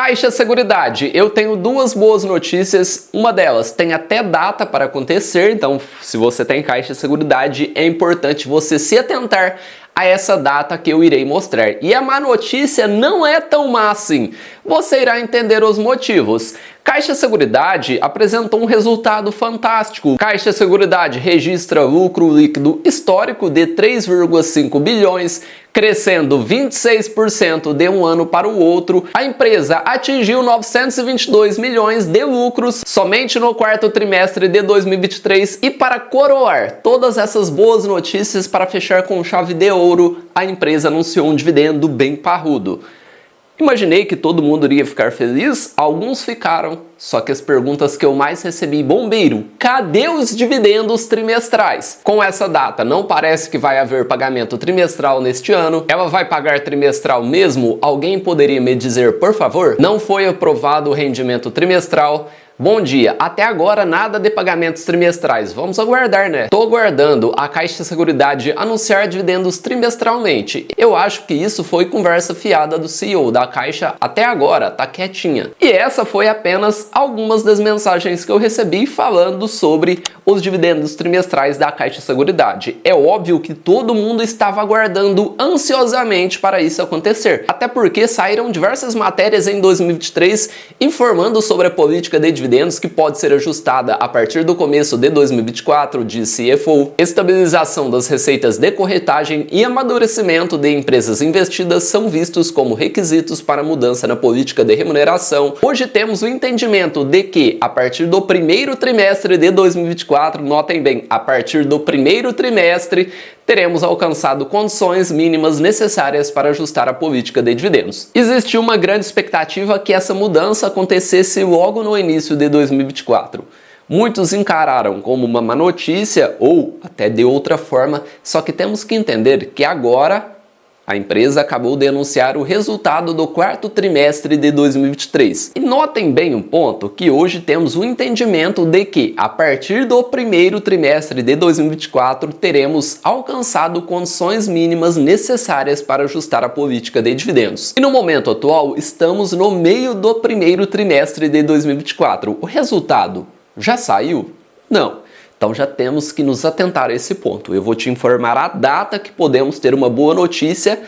Caixa Seguridade, eu tenho duas boas notícias, uma delas tem até data para acontecer, então se você tem Caixa Seguridade é importante você se atentar a essa data que eu irei mostrar. E a má notícia não é tão má assim, você irá entender os motivos. Caixa Seguridade apresentou um resultado fantástico. Caixa Seguridade registra lucro líquido histórico de 3,5 bilhões, crescendo 26% de um ano para o outro. A empresa atingiu 922 milhões de lucros somente no quarto trimestre de 2023 e para coroar todas essas boas notícias, para fechar com chave de ouro, a empresa anunciou um dividendo bem parrudo. Imaginei que todo mundo iria ficar feliz, alguns ficaram, só que as perguntas que eu mais recebi: bombeiro, cadê os dividendos trimestrais? Com essa data, não parece que vai haver pagamento trimestral neste ano. Ela vai pagar trimestral mesmo? Alguém poderia me dizer, por favor? Não foi aprovado o rendimento trimestral. Bom dia, até agora nada de pagamentos trimestrais, vamos aguardar, né? Tô aguardando a Caixa Seguridade anunciar dividendos trimestralmente. Eu acho que isso foi conversa fiada do CEO da Caixa, até agora tá quietinha. E essa foi apenas algumas das mensagens que eu recebi falando sobre os dividendos trimestrais da Caixa Seguridade. É óbvio que todo mundo estava aguardando ansiosamente para isso acontecer, até porque saíram diversas matérias em 2023 informando sobre a política de dividendos que pode ser ajustada a partir do começo de 2024, disse CFO. Estabilização das receitas de corretagem e amadurecimento de empresas investidas são vistos como requisitos para mudança na política de remuneração. Hoje temos o entendimento de que, a partir do primeiro trimestre de 2024, notem bem, a partir do primeiro trimestre, teremos alcançado condições mínimas necessárias para ajustar a política de dividendos. Existiu uma grande expectativa que essa mudança acontecesse logo no início de 2024. Muitos encararam como uma má notícia ou até de outra forma, só que temos que entender que agora a empresa acabou de anunciar o resultado do quarto trimestre de 2023. E notem bem um ponto, que hoje temos o entendimento de que, a partir do primeiro trimestre de 2024, teremos alcançado condições mínimas necessárias para ajustar a política de dividendos. E no momento atual, estamos no meio do primeiro trimestre de 2024. O resultado já saiu? Não. Então já temos que nos atentar a esse ponto. Eu vou te informar a data que podemos ter uma boa notícia.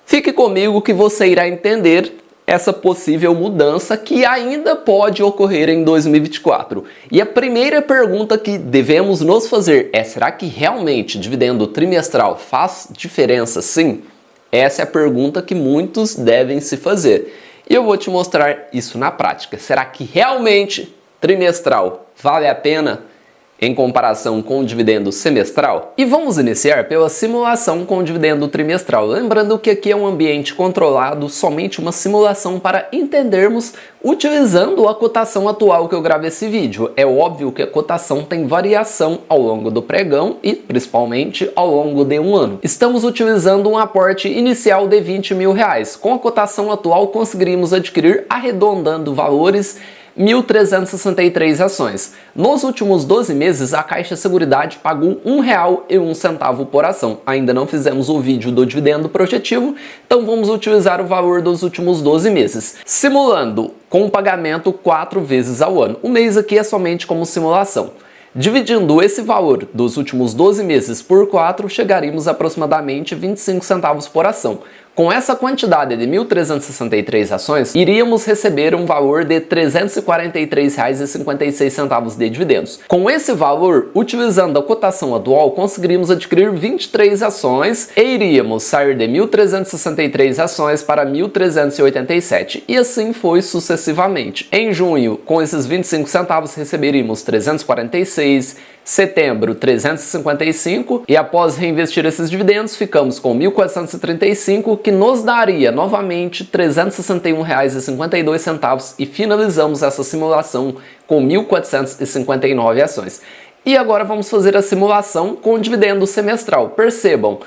Fique comigo que você irá entender essa possível mudança que ainda pode ocorrer em 2024. E a primeira pergunta que devemos nos fazer é: será que realmente dividendo trimestral faz diferença sim? Essa é a pergunta que muitos devem se fazer. E eu vou te mostrar isso na prática. Será que realmente trimestral vale a pena em comparação com o dividendo semestral? E vamos iniciar pela simulação com o dividendo trimestral. Lembrando que aqui é um ambiente controlado, somente uma simulação para entendermos utilizando a cotação atual que eu gravei esse vídeo. É óbvio que a cotação tem variação ao longo do pregão e principalmente ao longo de um ano. Estamos utilizando um aporte inicial de R$20.000. Com a cotação atual conseguiríamos adquirir, arredondando valores, 1.363 ações. Nos últimos 12 meses, a Caixa Seguridade pagou R$1,01 por ação. Ainda não fizemos o vídeo do dividendo projetivo, então vamos utilizar o valor dos últimos 12 meses, simulando com o pagamento 4 vezes ao ano. O mês aqui é somente como simulação. Dividindo esse valor dos últimos 12 meses por 4, chegaríamos a aproximadamente 25 centavos por ação. Com essa quantidade de 1.363 ações, iríamos receber um valor de R$ 343,56 de dividendos. Com esse valor, utilizando a cotação atual, conseguiríamos adquirir 23 ações e iríamos sair de 1.363 ações para 1.387. E assim foi sucessivamente. Em junho, com esses 25 centavos, receberíamos 346, setembro 355 e após reinvestir esses dividendos ficamos com 1.435, que nos daria novamente R$ 361,52 e finalizamos essa simulação com 1.459 ações. E agora vamos fazer a simulação com o dividendo semestral. Percebam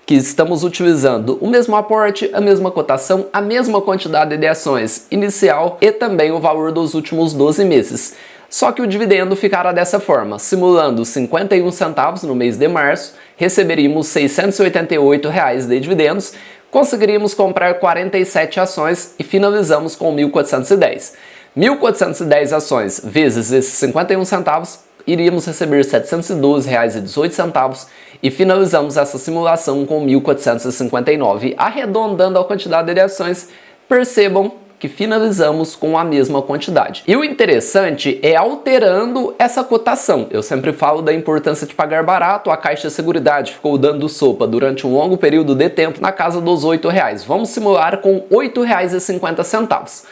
que estamos utilizando o mesmo aporte, a mesma cotação, a mesma quantidade de ações inicial e também o valor dos últimos 12 meses. Só que o dividendo ficará dessa forma: simulando 51 centavos no mês de março, receberíamos R$ 688 de dividendos, conseguiríamos comprar 47 ações e finalizamos com 1.410. 1.410 ações vezes esses 51 centavos, iríamos receber R$ 712,18 e finalizamos essa simulação com 1.459. Arredondando a quantidade de ações, percebam que finalizamos com a mesma quantidade. E o interessante é alterando essa cotação. Eu sempre falo da importância de pagar barato. A Caixa Seguridade ficou dando sopa durante um longo período de tempo na casa dos R$ 8,00. Vamos simular com R$ 8,50.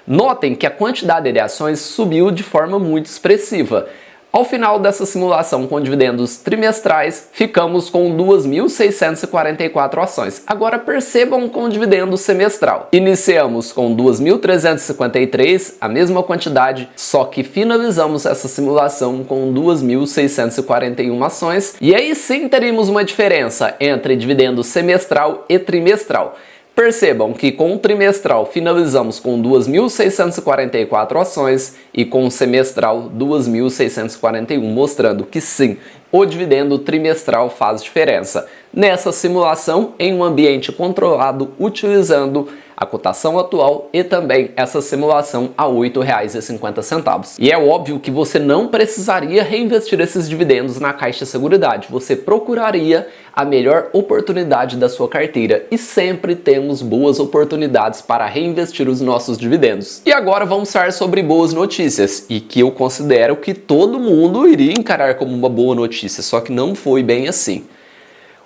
Notem que a quantidade de ações subiu de forma muito expressiva. Ao final dessa simulação com dividendos trimestrais, ficamos com 2.644 ações. Agora percebam com o dividendo semestral. Iniciamos com 2.353, a mesma quantidade, só que finalizamos essa simulação com 2.641 ações. E aí sim teríamos uma diferença entre dividendo semestral e trimestral. Percebam que com o trimestral finalizamos com 2.644 ações e com o semestral 2.641, mostrando que sim, o dividendo trimestral faz diferença. Nessa simulação, em um ambiente controlado, utilizando a cotação atual e também essa simulação a R$ 8,50. E é óbvio que você não precisaria reinvestir esses dividendos na Caixa Seguridade. Você procuraria a melhor oportunidade da sua carteira e sempre temos boas oportunidades para reinvestir os nossos dividendos. E agora vamos falar sobre boas notícias e que eu considero que todo mundo iria encarar como uma boa notícia, só que não foi bem assim.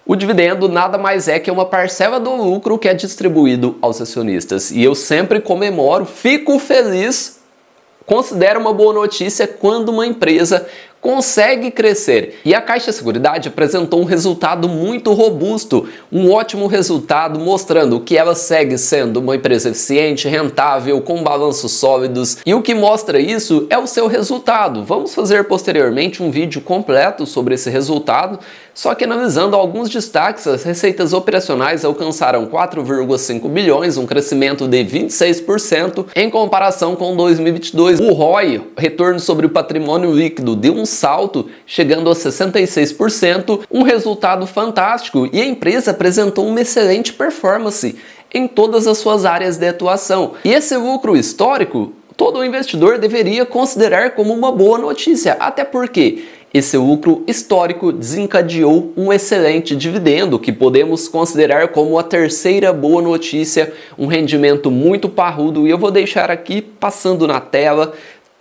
O dividendo nada mais é que uma parcela do lucro que é distribuído aos acionistas. E eu sempre comemoro, fico feliz, considero uma boa notícia quando uma empresa consegue crescer. E a Caixa Seguridade apresentou um resultado muito robusto, um ótimo resultado mostrando que ela segue sendo uma empresa eficiente, rentável, com balanços sólidos. E o que mostra isso é o seu resultado. Vamos fazer posteriormente um vídeo completo sobre esse resultado, só que analisando alguns destaques, as receitas operacionais alcançaram 4,5 bilhões, um crescimento de 26% em comparação com 2022. O ROI, retorno sobre o patrimônio líquido, deu um salto, chegando a 66%, um resultado fantástico, e a empresa apresentou uma excelente performance em todas as suas áreas de atuação. E esse lucro histórico, todo investidor deveria considerar como uma boa notícia, até porque esse lucro histórico desencadeou um excelente dividendo, que podemos considerar como a terceira boa notícia, um rendimento muito parrudo, e eu vou deixar aqui passando na tela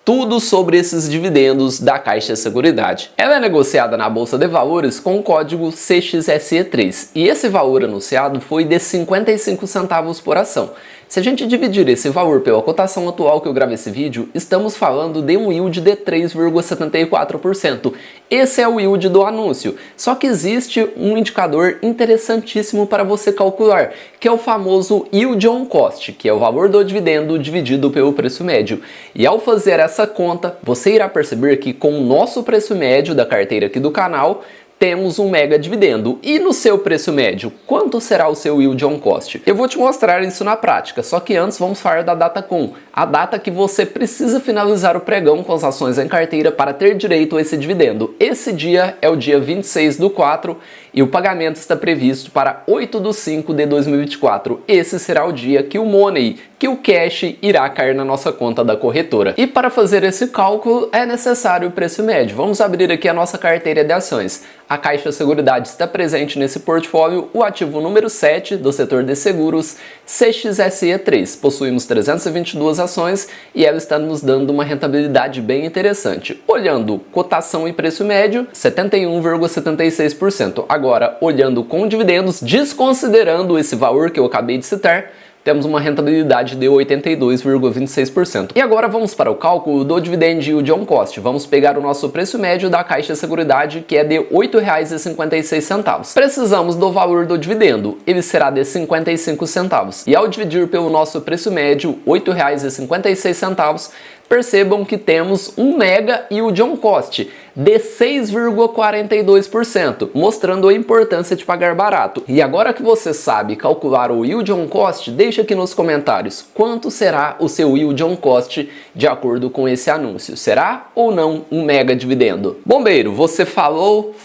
tudo sobre esses dividendos da Caixa Seguridade. Ela é negociada na Bolsa de Valores com o código CXSE3 e esse valor anunciado foi de 55 centavos por ação. Se a gente dividir esse valor pela cotação atual que eu gravei esse vídeo, estamos falando de um yield de 3,74%. Esse é o yield do anúncio. Só que existe um indicador interessantíssimo para você calcular, que é o famoso yield on cost, que é o valor do dividendo dividido pelo preço médio. E ao fazer essa conta, você irá perceber que com o nosso preço médio da carteira aqui do canal, temos um mega dividendo. E no seu preço médio, quanto será o seu yield on cost? Eu vou te mostrar isso na prática, só que antes vamos falar da DataCon, a data que você precisa finalizar o pregão com as ações em carteira para ter direito a esse dividendo. Esse dia é o dia 26/4 e o pagamento está previsto para 8/5 de 2024. Esse será o dia que o Money, que o cash irá cair na nossa conta da corretora. E para fazer esse cálculo é necessário o preço médio. Vamos abrir aqui a nossa carteira de ações. A Caixa Seguridade está presente nesse portfólio, o ativo número 7 do setor de seguros, CXSE3. Possuímos 322 ações e ela está nos dando uma rentabilidade bem interessante. Olhando cotação e preço médio, 71,76%. Agora, olhando com dividendos, desconsiderando esse valor que eu acabei de citar, temos uma rentabilidade de 82,26%. E agora vamos para o cálculo do Dividend Yield on Cost. Vamos pegar o nosso preço médio da Caixa Seguridade, que é de R$ 8,56. Precisamos do valor do dividendo, ele será de 55 centavos. E ao dividir pelo nosso preço médio, R$ 8,56, percebam que temos um mega yield on cost de 6,42%, mostrando a importância de pagar barato. E agora que você sabe calcular o yield on cost, deixa aqui nos comentários quanto será o seu yield on cost de acordo com esse anúncio. Será ou não um mega dividendo? Bombeiro, você falou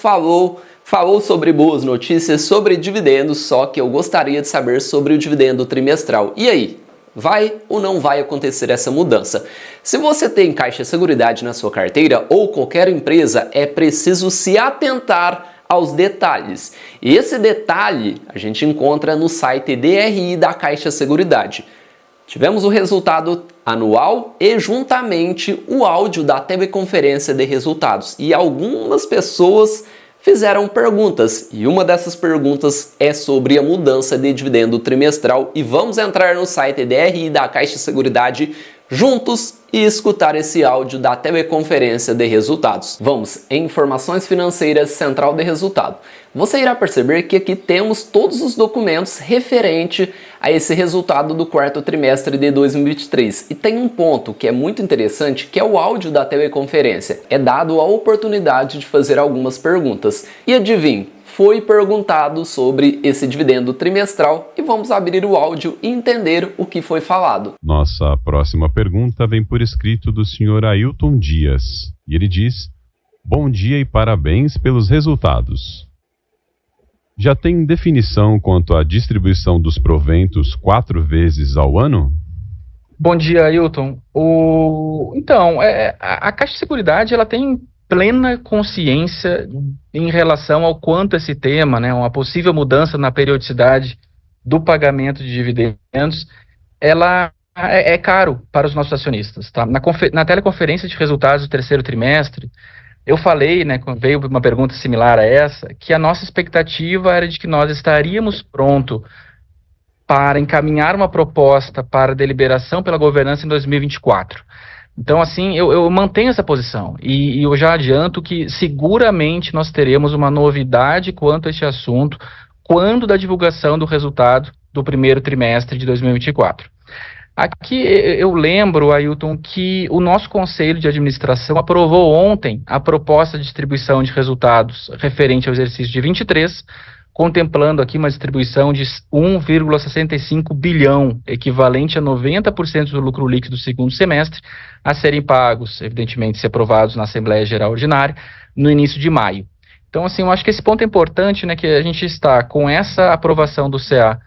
Falou sobre boas notícias, sobre dividendos, só que eu gostaria de saber sobre o dividendo trimestral. E aí? Vai ou não vai acontecer essa mudança? Se você tem Caixa Seguridade na sua carteira ou qualquer empresa, é preciso se atentar aos detalhes. E esse detalhe a gente encontra no site DRI da Caixa Seguridade. Tivemos o resultado anual e juntamente o áudio da teleconferência de resultados. E algumas pessoas fizeram perguntas e uma dessas perguntas é sobre a mudança de dividendo trimestral e vamos entrar no site DRI da Caixa Seguridade juntos e escutar esse áudio da teleconferência de resultados. Vamos em Informações Financeiras Central de Resultado. Você irá perceber que aqui temos todos os documentos referente a esse resultado do quarto trimestre de 2023. E tem um ponto que é muito interessante, que é o áudio da teleconferência. É dado a oportunidade de fazer algumas perguntas. E adivinhe, foi perguntado sobre esse dividendo trimestral e vamos abrir o áudio e entender o que foi falado. Nossa próxima pergunta vem por escrito do Sr. Ailton Dias. E ele diz: bom dia e parabéns pelos resultados. Já tem definição quanto à distribuição dos proventos 4 vezes ao ano? Bom dia, Ailton. Então, a Caixa de Seguridade ela tem plena consciência em relação ao quanto esse tema, né, uma possível mudança na periodicidade do pagamento de dividendos, ela é caro para os nossos acionistas. Tá? Na teleconferência de resultados do terceiro trimestre, eu falei, né, quando veio uma pergunta similar a essa, que a nossa expectativa era de que nós estaríamos prontos para encaminhar uma proposta para deliberação pela governança em 2024. Então, assim, eu mantenho essa posição e eu já adianto que seguramente nós teremos uma novidade quanto a este assunto quando da divulgação do resultado do primeiro trimestre de 2024. Aqui eu lembro, Ailton, que o nosso Conselho de Administração aprovou ontem a proposta de distribuição de resultados referente ao exercício de 23, contemplando aqui uma distribuição de 1,65 bilhão, equivalente a 90% do lucro líquido do segundo semestre, a serem pagos, evidentemente, se aprovados na Assembleia Geral Ordinária, no início de maio. Então, assim, eu acho que esse ponto é importante, né, que a gente está com essa aprovação do CA,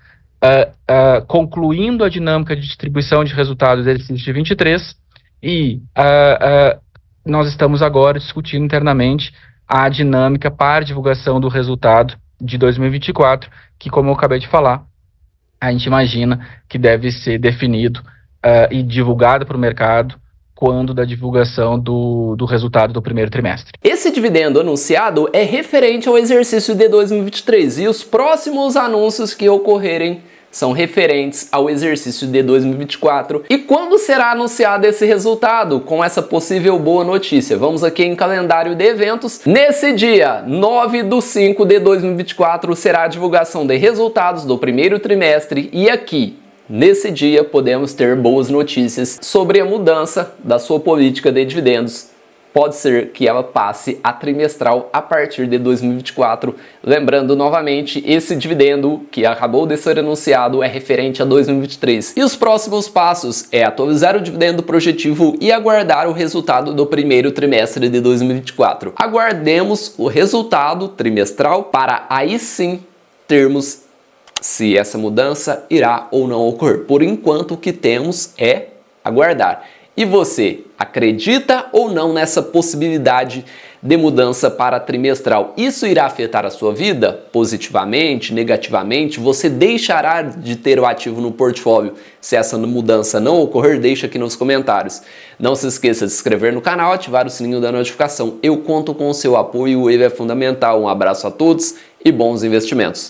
concluindo a dinâmica de distribuição de resultados do exercício de 23, e nós estamos agora discutindo internamente a dinâmica para divulgação do resultado de 2024, que, como eu acabei de falar, a gente imagina que deve ser definido e divulgado para o mercado quando da divulgação do resultado do primeiro trimestre. Esse dividendo anunciado é referente ao exercício de 2023 e os próximos anúncios que ocorrerem são referentes ao exercício de 2024. E quando será anunciado esse resultado com essa possível boa notícia? Vamos aqui em calendário de eventos. Nesse dia, 9/5 de 2024, será a divulgação de resultados do primeiro trimestre e aqui, nesse dia, podemos ter boas notícias sobre a mudança da sua política de dividendos. Pode ser que ela passe a trimestral a partir de 2024. Lembrando novamente, esse dividendo que acabou de ser anunciado é referente a 2023. E os próximos passos é atualizar o dividendo projetivo e aguardar o resultado do primeiro trimestre de 2024. Aguardemos o resultado trimestral para aí sim termos se essa mudança irá ou não ocorrer. Por enquanto, o que temos é aguardar. E você acredita ou não nessa possibilidade de mudança para trimestral? Isso irá afetar a sua vida positivamente, negativamente? Você deixará de ter o ativo no portfólio se essa mudança não ocorrer? Deixa aqui nos comentários. Não se esqueça de se inscrever no canal, ativar o sininho da notificação. Eu conto com o seu apoio, ele é fundamental. Um abraço a todos e bons investimentos.